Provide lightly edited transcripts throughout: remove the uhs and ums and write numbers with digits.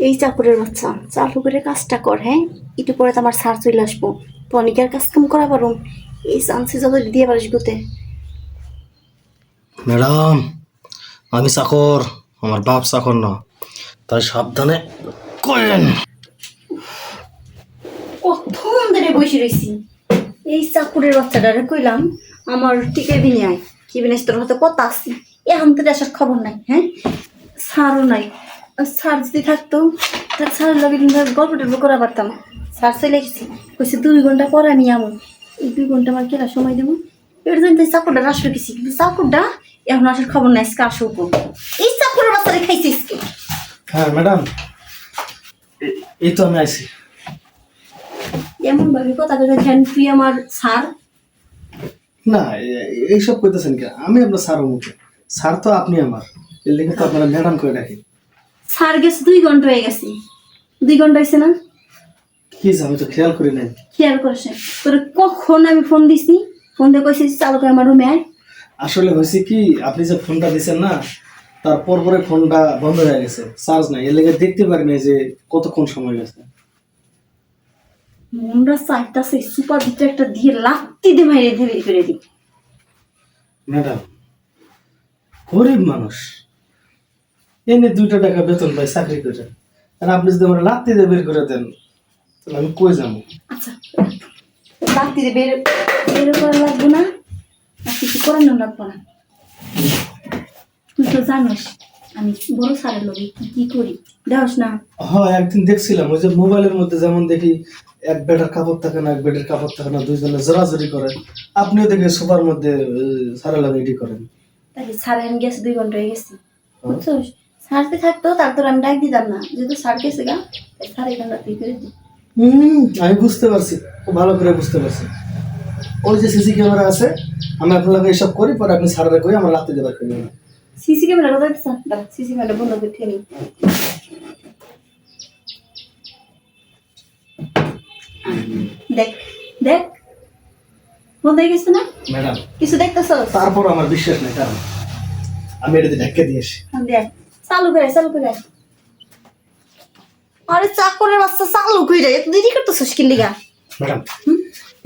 এই চাকরের বাচ্চা চালু করে কাজটা কর। হ্যাঁ, একটু পরে তো আমার স্যার চলে আসবো, তো অনেকের কাজ কাম করা পারো। এই চান্সে যত দিয়ে পারিস গুতে। ম্যাডাম, আমি চাকর, আমার বাপ চাকর না, তাই সাবধানে করেন। কতক্ষণ ধরে বসে রয়েছি, এই চাকুরের বাচ্চাটারে কইলাম আমার টিকে বিনে আয়, কি বিনাশ তোর হাতে কথা আসছি, এখন তোর আসার খবর নাই। হ্যাঁ, স্যারও নাই। স্যার যদি থাকতো তার স্যারের লগে গল্প টল্প করা পারতাম। স্যার চলে গেছি, কইছে 2 ঘন্টা পরে আমি এমন। এই 2 ঘন্টা আমার কেনা সময় দেবো, এবার জানতে চাকুরটা আসলে গেছি, কিন্তু চাকুরটা এখন আসার খবর নাই। আজকে আসো, এই চাকুরের বাচ্চারে খাইছিস কি? হ্যাঁ ম্যাডাম, এই তো আমি আইছি। এমন ভাবে কথা কইতে ধ্যান তুই আমার স্যার? না, এইসব কইতেছেন কি? আমি আপনার স্যার মুখে, স্যার তো আপনি আমার, এর লেগে তো আপনারা ম্যাডাম করে রাখি। স্যার গেছে 2 ঘন্টা হয়ে গেছে। 2 ঘন্টা হয়েছে না? কি আমি তো খেয়াল করি নাই। খেয়াল করিস না? তোর কখন আমি ফোন দিছি, ফোন দিয়ে কইছিস চালু করে আমার রুমে আয়। আসলে হয়েছে কি, আপনি যে ফোনটা দিচ্ছেন না, তারপর পরে ফোনটা বন্ধ হয়ে গেছে, চার্জ নাই, এর লেগে দেখতে পারি নাই যে কতক্ষণ সময় গেছে। মনটা চাইতাছে সুপার ভিতরে একটা দিয়ে লাত্তি দিয়ে বাইরে দিয়ে বের করে দিই। ম্যাডাম, গরিব মানুষ, এনে 2টা টাকা বেতন পাই চাকরি করে, আর আপনি যদি আমার লাত্তি দিয়ে বের করে দেন, তাহলে আমি কই যাবো? আচ্ছা, লাত্তি দিয়ে বের বের করা লাগবো না, আর কিছু করানো লাগবো না। তুই তো জানোস আমি বড় স্যারের লোক কি কি করি, দেওস না? হ্যাঁ, একদিন দেখছিলাম ওই যে মোবাইলের মধ্যে যেমন দেখি এক বেডের কাপড় থাকে না, এক বেডের কাপড় থাকে না, দুইজনে জোরাজুরি করে, আপনিও দেখে সোফার মধ্যে সারা লাগে এটি করেন। তাহলে স্যার আমি গেছে 2 ঘন্টা হয়ে গেছি, বুঝছোস? স্যার তো থাকতো তার তোর আমি ডাক দিতাম না, যেহেতু স্যার গেছে গা, স্যার এখানটা তুই করে দিই। আমি বুঝতে পারছি, খুব ভালো করে বুঝতে পারছি। ওই যে সিসি ক্যামেরা আছে, আমি আপনাকে এসব করি, পরে আপনি সারারে করি আমার লাত্তি দেবার করি। সিসি ক্যামেরা কথা দিচ্ছ? সিসি ক্যামেরা বন্ধ করে ঠেলি। দেখ দেখ, বন্ধ হয়ে গেছে না? ম্যাডাম, কিছু দেখতেছ? তারপর আমার বিশ্বাস নেই, কারণ আমি এটা ঢেকে দিয়েছি। দেখ, চালু করে চালু করে। আরে চাকরের বাচ্চা চালু করে এত দেরি করতেছিস কি লিগা? ম্যাডাম,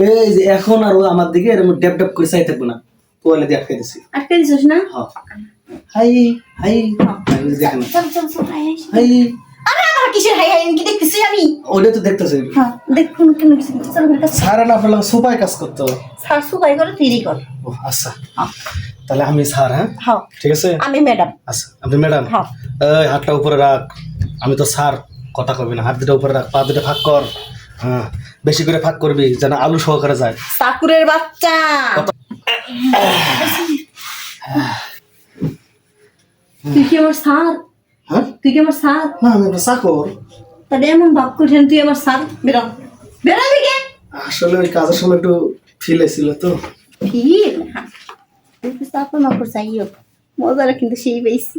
এই যে এখন আর ও আমার দিকে এরকম ড্যাপ ড্যাপ করে চাই থাকবো না, তোয়ালে দিয়ে আটকে দিছি। আটকে দিছিস না? হ্যাঁ, হাই হাই, দেখেন চল চল চল, হাই হাই। হাই। আরে আমার কিসের হাই হাই, কি দেখতেছিস আমি? ওটা তো দেখতেছি। হ্যাঁ, দেখুন কেন কিছু চল করে কাজ। স্যার না আপনার সোফায় কাজ করতো। স্যার সুপাই করে তৈরি কর। ও আচ্ছা, তাহলে আমি স্যার। হ্যাঁ হ্যাঁ, ঠিক আছে, আমি ম্যাডাম। আচ্ছা আপনি ম্যাডাম। হ্যাঁ। এই হাতটা উপরে রাখ, আমি তো স্যার, কথা কবি না, হাত দুটো উপরে রাখ, পা দুটো ফাঁক কর। হ্যাঁ, বেশি করে ফাঁক করবি যেন আলু সহকারে যায়। চাকুরের বাচ্চা, তুই কি আমার স্যার? হ্যাঁ, তুই কি আমার স্যার? না আমি একটা চাকর। তাহলে এমন ভাব করছেন তুই আমার স্যার? বেরো বেরো দিকে। আসলে ওই কাজের সময় একটু ফিল এসেছিল তো। ফির চাপা মাকড় চাইও, মজারা কিন্তু সেই পেয়েছি।